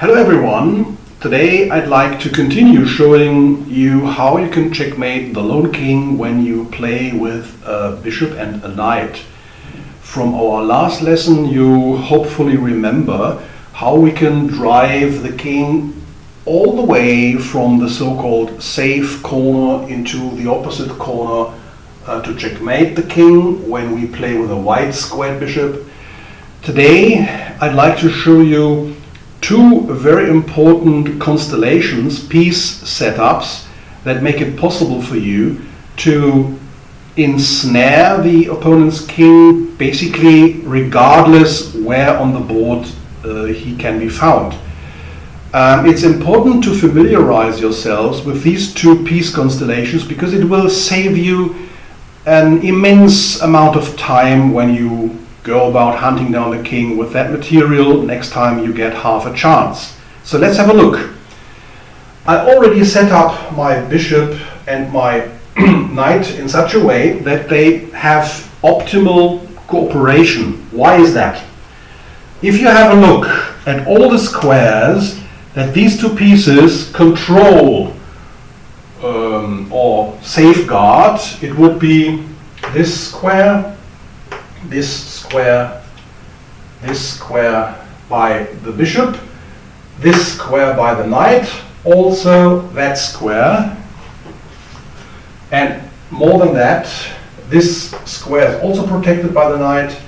Hello everyone, today I'd like to continue showing you how you can checkmate the lone king when you play with a bishop and a knight. From our last lesson you hopefully remember how we can drive the king all the way from the so-called safe corner into the opposite corner to checkmate the king when we play with a white squared bishop. Today I'd like to show you two very important constellations, piece setups, that make it possible for you to ensnare the opponent's king, basically regardless where on the board he can be found. It's important to familiarize yourselves with these two piece constellations because it will save you an immense amount of time when you go about hunting down the king with that material. Next time you get half a chance. So let's have a look. I already set up my bishop and my knight in such a way that they have optimal cooperation. Why is that? If you have a look at all the squares that these two pieces control or safeguard, it would be this square, this square by the bishop, this square by the knight, also that square, and more than that, this square is also protected by the knight,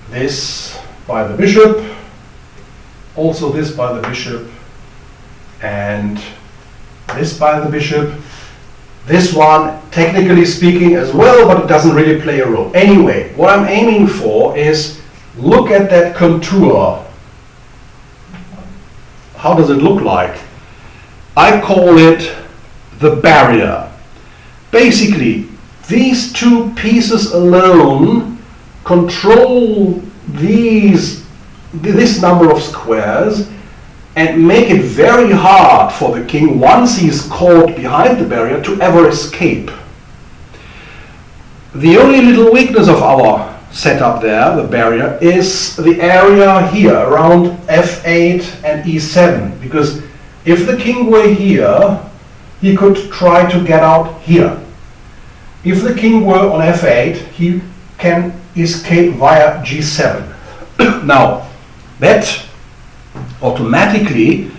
this by the bishop, also this by the bishop, and this by the bishop. This one, technically speaking, as well, but it doesn't really play a role. Anyway, what I'm aiming for is, look at that contour. How does it look like? I call it the barrier. Basically, these two pieces alone control this number of squares and make it very hard for the king, once he's caught behind the barrier, to ever escape. The only little weakness of our setup there, the barrier, is the area here around f8 and e7, because if the king were here, he could try to get out here. If the king were on f8, he can escape via g7. Now, that automatically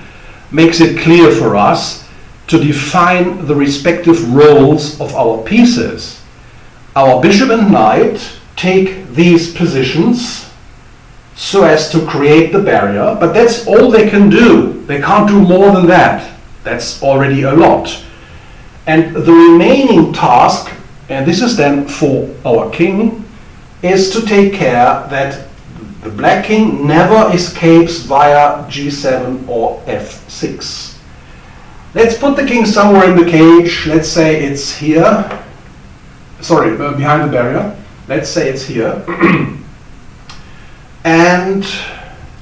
makes it clear for us to define the respective roles of our pieces. Our bishop and knight take these positions so as to create the barrier, but that's all they can do. They can't do more than that. That's already a lot. And the remaining task, and this is then for our king, is to take care that the black king never escapes via g7 or f6. Let's put the king somewhere in the cage. Let's say it's here. Sorry, behind the barrier. Let's say it's here. And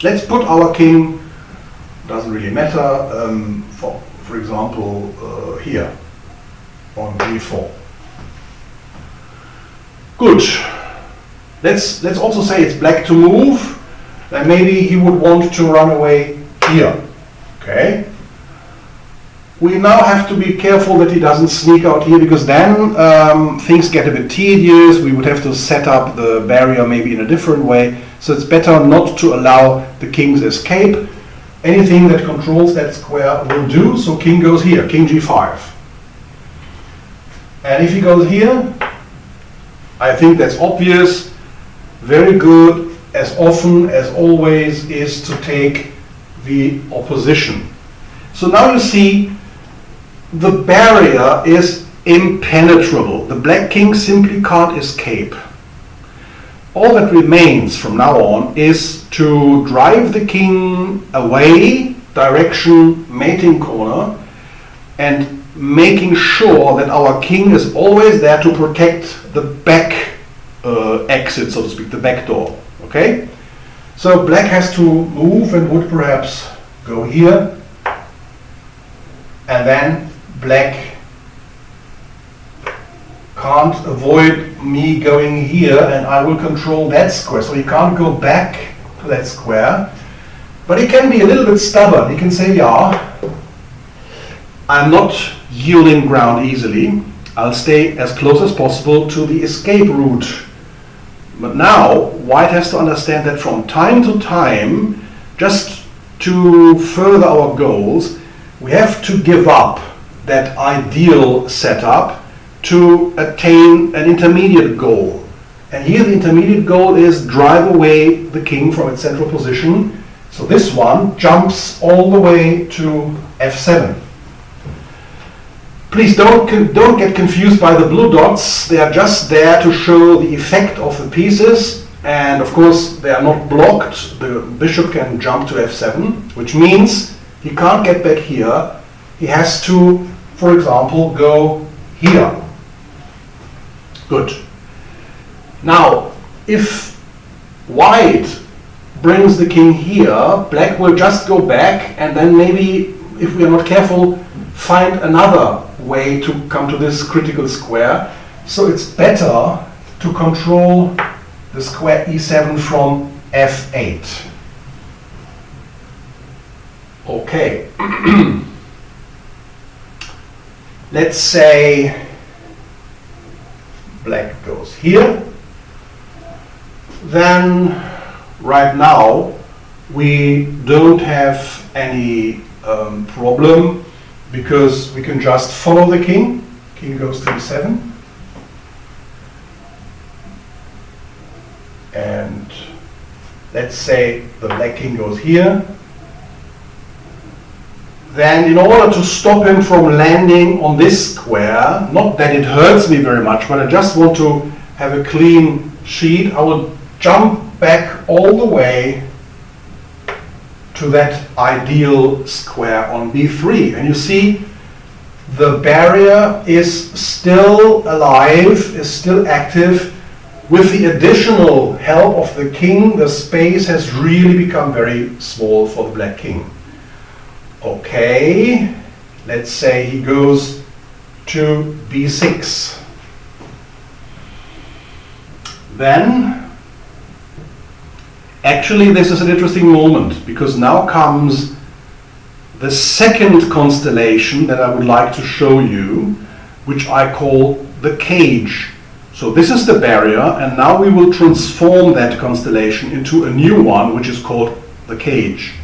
let's put our king, doesn't really matter, for example, here on g4. Good. Let's also say it's black to move, then maybe he would want to run away here. Okay. We now have to be careful that he doesn't sneak out here, because then things get a bit tedious. We would have to set up the barrier maybe in a different way. So it's better not to allow the king's escape. Anything that controls that square will do. So king goes here, king g5. And if he goes here, I think that's obvious. Very good, as often as always, is to take the opposition. So now you see the barrier is impenetrable. The black king simply can't escape. All that remains from now on is to drive the king away, direction mating corner, and making sure that our king is always there to protect the back exit, so to speak, the back door. Okay? So black has to move and would perhaps go here, and then black can't avoid me going here, and I will control that square. So he can't go back to that square. But he can be a little bit stubborn. He can say, yeah, I'm not yielding ground easily. I'll stay as close as possible to the escape route. But now, white has to understand that from time to time, just to further our goals, we have to give up that ideal setup to attain an intermediate goal. And here the intermediate goal is drive away the king from its central position. So this one jumps all the way to f7. Please don't get confused by the blue dots. They are just there to show the effect of the pieces. And of course they are not blocked. The bishop can jump to f7, which means he can't get back here. He has to, for example, go here. Good. Now, if white brings the king here, black will just go back and then maybe, if we are not careful, find another way to come to this critical square. So it's better to control the square e7 from f8. Okay. Let's say black goes here. Then right now we don't have any problem, because we can just follow the king. King goes to e7. And let's say the black king goes here. Then in order to stop him from landing on this square, not that it hurts me very much, but I just want to have a clean sheet, I will jump back all the way to that ideal square on b3. And you see the barrier is still alive, is still active. With the additional help of the king, the space has really become very small for the black king. Okay, let's say he goes to b6. Then actually, this is an interesting moment, because now comes the second constellation that I would like to show you, which I call the cage. So this is the barrier, and now we will transform that constellation into a new one, which is called the cage.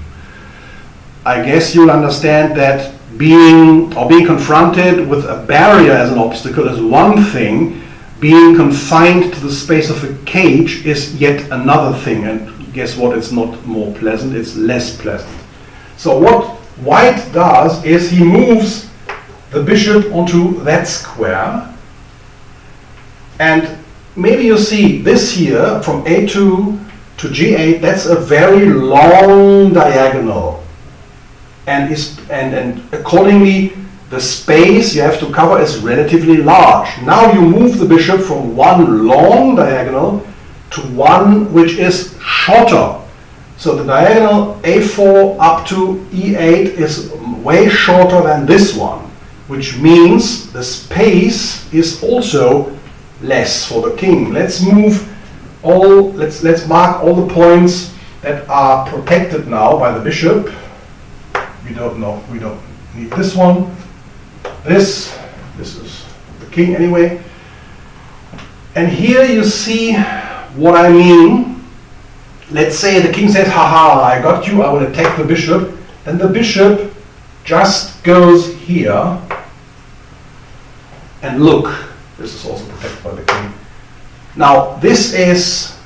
I guess you'll understand that being confronted with a barrier as an obstacle is one thing. Being confined to the space of a cage is yet another thing, and guess what? It's not more pleasant, it's less pleasant. So what white does is he moves the bishop onto that square, and maybe you see this here from a2 to g8, that's a very long diagonal, and accordingly the space you have to cover is relatively large. Now you move the bishop from one long diagonal to one which is shorter. So the diagonal a4 up to e8 is way shorter than this one, which means the space is also less for the king. Let's mark all the points that are protected now by the bishop. We don't need this one. This is the king anyway. And here you see what I mean. Let's say the king says, haha, I got you, I will attack the bishop. Then the bishop just goes here. And look, this is also protected by the king. Now this is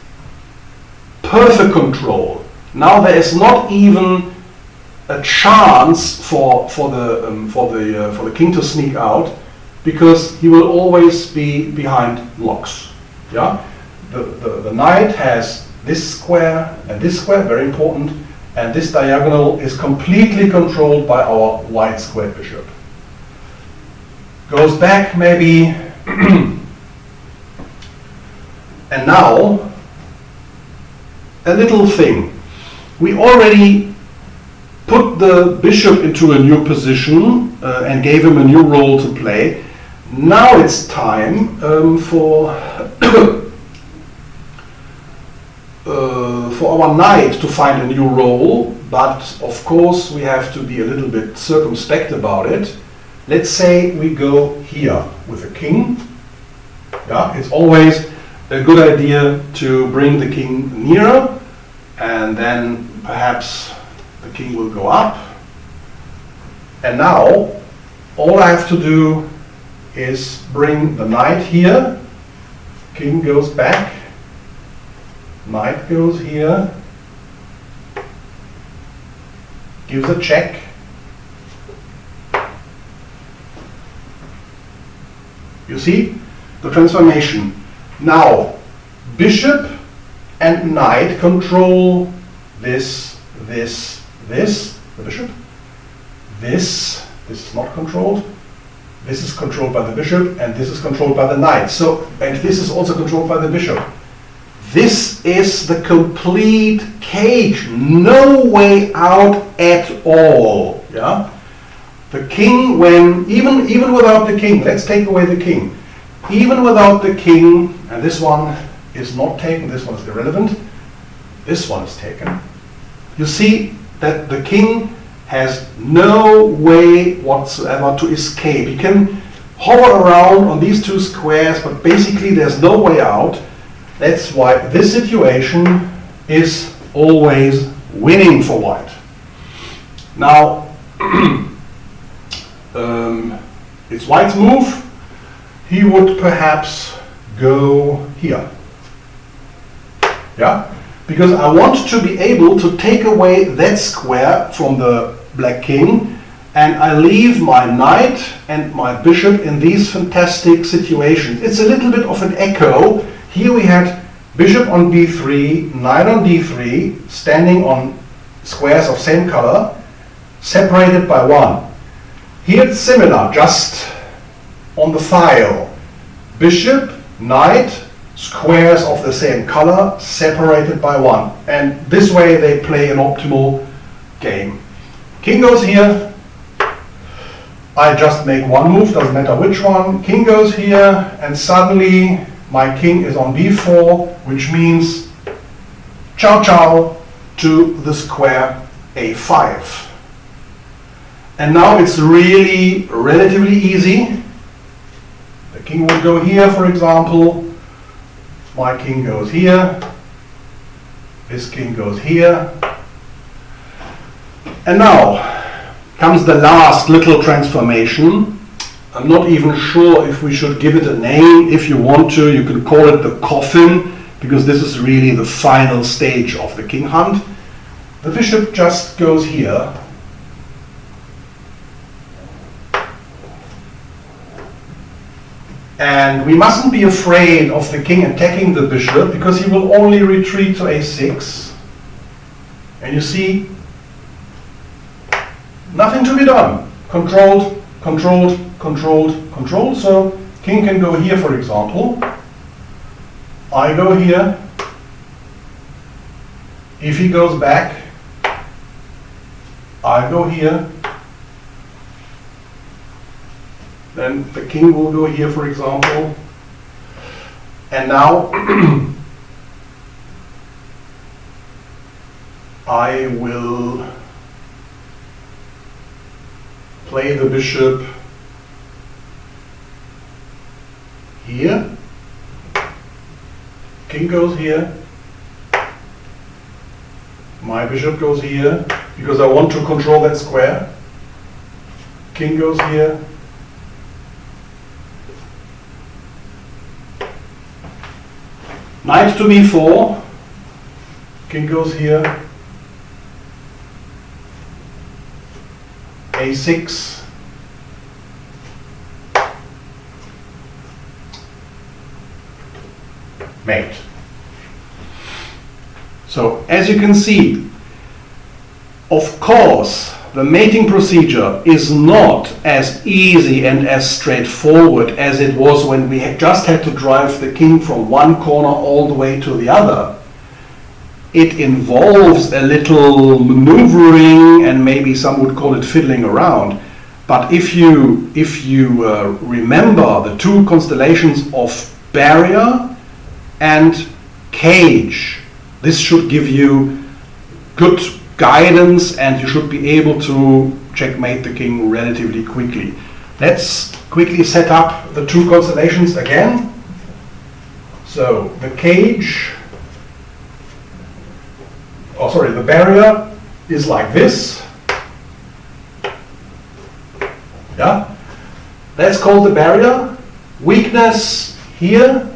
perfect control. Now there is not even a chance for the king to sneak out, because he will always be behind blocks. Yeah, the knight has this square and this square, very important, and this diagonal is completely controlled by our white square bishop. Goes back maybe, and now a little thing. We already put the bishop into a new position and gave him a new role to play. Now it's for our knight to find a new role, but of course we have to be a little bit circumspect about it. Let's say we go here with a king. Yeah, it's always a good idea to bring the king nearer, and then perhaps the king will go up. And now all I have to do is bring the knight here, king goes back, knight goes here, gives a check. You see the transformation. Now bishop and knight control this, the bishop. This is not controlled. This is controlled by the bishop, and this is controlled by the knight. So, and this is also controlled by the bishop. This is the complete cage. No way out at all. Yeah. The king, when even without the king, let's take away the king. Even without the king, and this one is not taken. This one is irrelevant. This one is taken. You see that the king has no way whatsoever to escape. He can hover around on these two squares, but basically there's no way out. That's why this situation is always winning for white. Now, it's white's move. He would perhaps go here. Yeah? Because I want to be able to take away that square from the black king, and I leave my knight and my bishop in these fantastic situations. It's a little bit of an echo. Here we had bishop on b3, knight on d3, standing on squares of same color, separated by 1. Here it's similar, just on the file. Bishop, knight, squares of the same color, separated by 1. And this way they play an optimal game. King goes here. I just make one move, doesn't matter which one. King goes here, and suddenly my king is on b4, which means ciao ciao to the square a5. And now it's really relatively easy. The king will go here, for example. My king goes here. This king goes here. And now comes the last little transformation. I'm not even sure if we should give it a name. If you want to, you can call it the coffin, because this is really the final stage of the king hunt. The bishop just goes here. And we mustn't be afraid of the king attacking the bishop, because he will only retreat to a6. And you see, nothing to be done. Controlled, controlled, controlled, controlled. So king can go here, for example. I go here. If he goes back, I go here. Then the king will go here, for example. And now I will play the bishop here. King goes here. My bishop goes here, because I want to control that square. King goes here. Knight to b4, king goes here, a6, mate. So as you can see, of course, the mating procedure is not as easy and as straightforward as it was when we just had to drive the king from one corner all the way to the other. It involves a little maneuvering, and maybe some would call it fiddling around. But if you remember the two constellations of barrier and cage, This should give you good guidance, and you should be able to checkmate the king relatively quickly. Let's quickly set up the two constellations again. So the cage, the barrier is like this. Yeah, that's called the barrier. Weakness here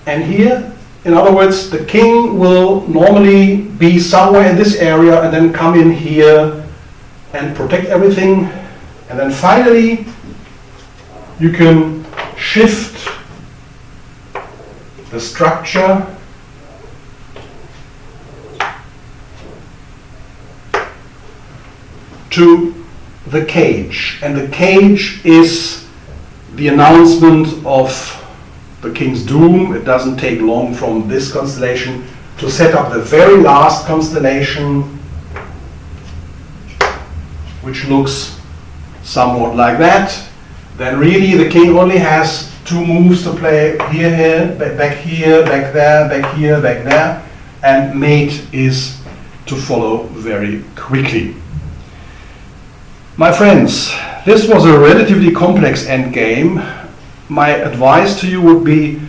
and here. In other words, the king will normally be somewhere in this area and then come in here and protect everything. And then finally, you can shift the structure to the cage. And the cage is the announcement of the king's doom. It doesn't take long from this constellation to set up the very last constellation, which looks somewhat like that. Then really the king only has two moves to play: here, back here, back there, back here, back there, and mate is to follow very quickly. My friends, this was a relatively complex endgame. My advice to you would be,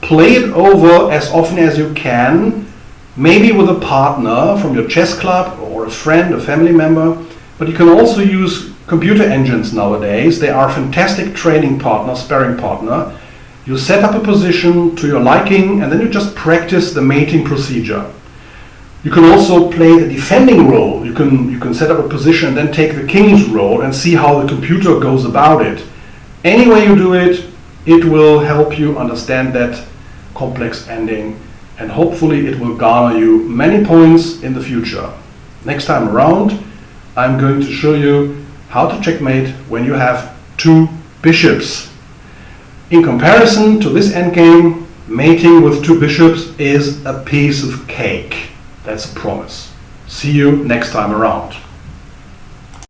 play it over as often as you can, maybe with a partner from your chess club or a friend, a family member, but you can also use computer engines nowadays. They are a fantastic training partner, sparring partner. You set up a position to your liking and then you just practice the mating procedure. You can also play the defending role. You can set up a position and then take the king's role and see how the computer goes about it. Any way you do it, it will help you understand that complex ending, and hopefully it will garner you many points in the future. Next time around, I'm going to show you how to checkmate when you have two bishops. In comparison to this endgame, mating with two bishops is a piece of cake. That's a promise. See you next time around.